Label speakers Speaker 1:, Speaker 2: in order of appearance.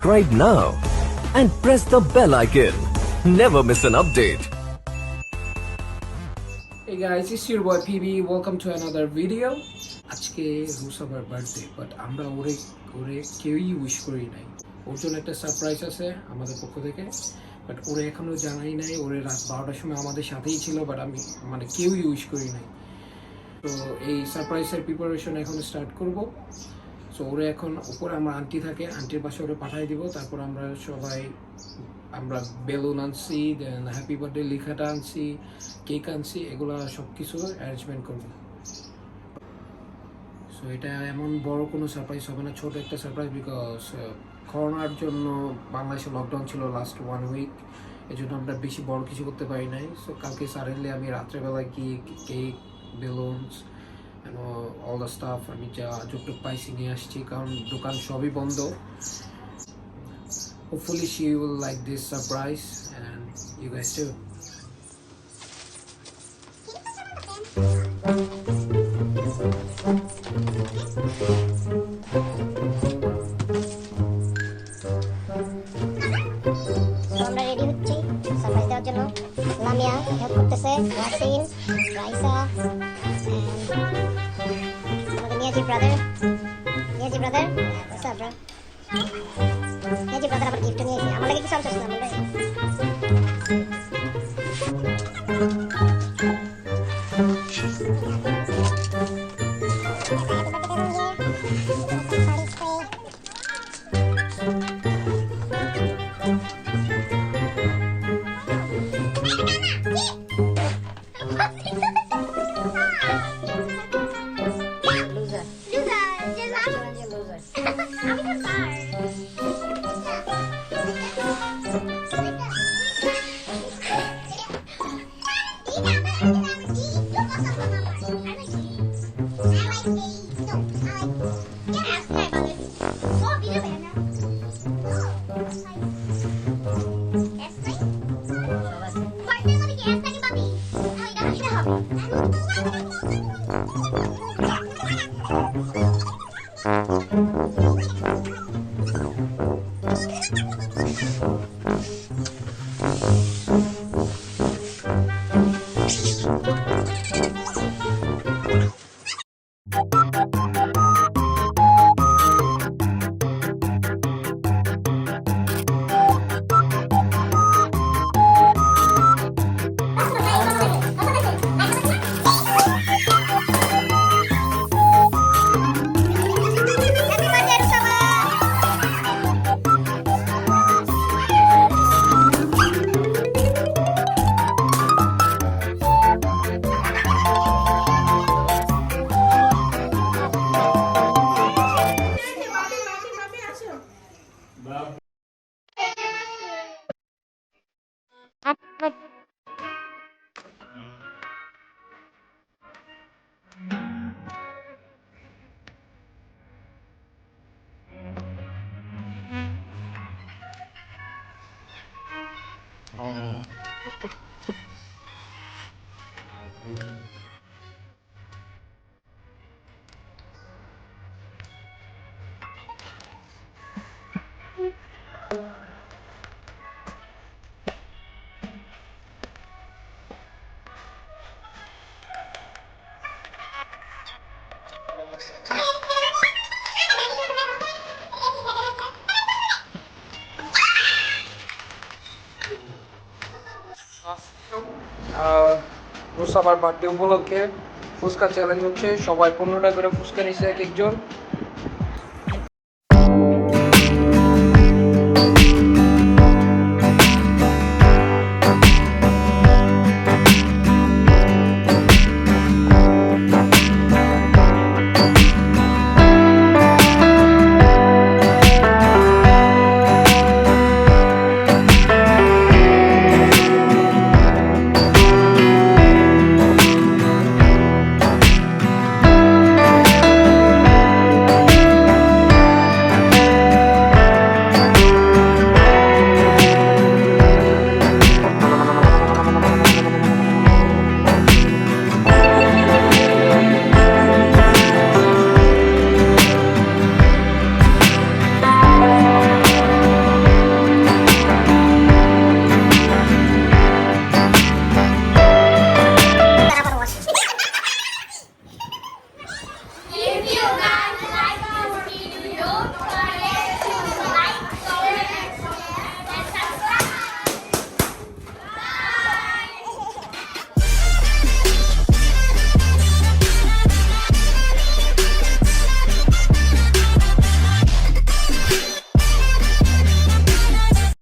Speaker 1: Subscribe now and press the bell icon. Never miss an update.
Speaker 2: Hey guys, it's your boy PB. Welcome to another video. আজকে রুসাবার birthday, but আমরা ওরে কেউই wish করি নাই। ওর জন্য একটা সারপ্রাইজ আছে আমাদের পক্ষ থেকে, বাট ওরে এখনো জানাই নাই। ওরে রাত 12টার সময় আমাদের সাথেই ছিল, বাট আমি কেউই উইশ করি নাই। তো এই সারপ্রাইজের প্রিপারেশন এখন স্টার্ট করব। সো ওরে এখন উপরে আমার আন্টি থাকে, আন্টির পাশে ওরে পাঠিয়ে দিব। তারপর আমরা বেলুন আনছি, দেন হ্যাপি বার্থডে লেখাটা আনছি, কেক আনছি, এগুলো সব কিছু অ্যারেঞ্জমেন্ট করবো। সো এটা এমন বড় কোনো সারপ্রাইজ হবে না, ছোট একটা সারপ্রাইজ। বিকজ করোনার জন্য বাংলাদেশে লকডাউন ছিল লাস্ট 1 উইক, এই জন্য আমরা বেশি বড় কিছু করতে পারি নাই। সো কালকে সাডেনলি আমি রাত্রেবেলায় গিয়ে cake, balloons all the staff আমি যা যতটুকু পাইছি নিয়ে আসছি, কারণ দোকান সবই বন্ধ। Hopefully she will like this surprise and you guys too.
Speaker 3: আমরা রেডি হচ্ছি সারপ্রাইজ দেওয়ার জন্য। লামিয়া হেল্প করতেছে, ওয়াসিন, রাইসা, আমাদের Niazi brother, what's up bro? Niazi brother আবার গিফট নিয়ে এসেছে। আমার লাগে কিছু আনছিস না আমরা?
Speaker 2: রুসাবার বার্থডে উপলক্ষে ফুচকা চ্যালেঞ্জ হচ্ছে। সবাই 15টা করে ফুচকা নিচ্ছে এক একজন।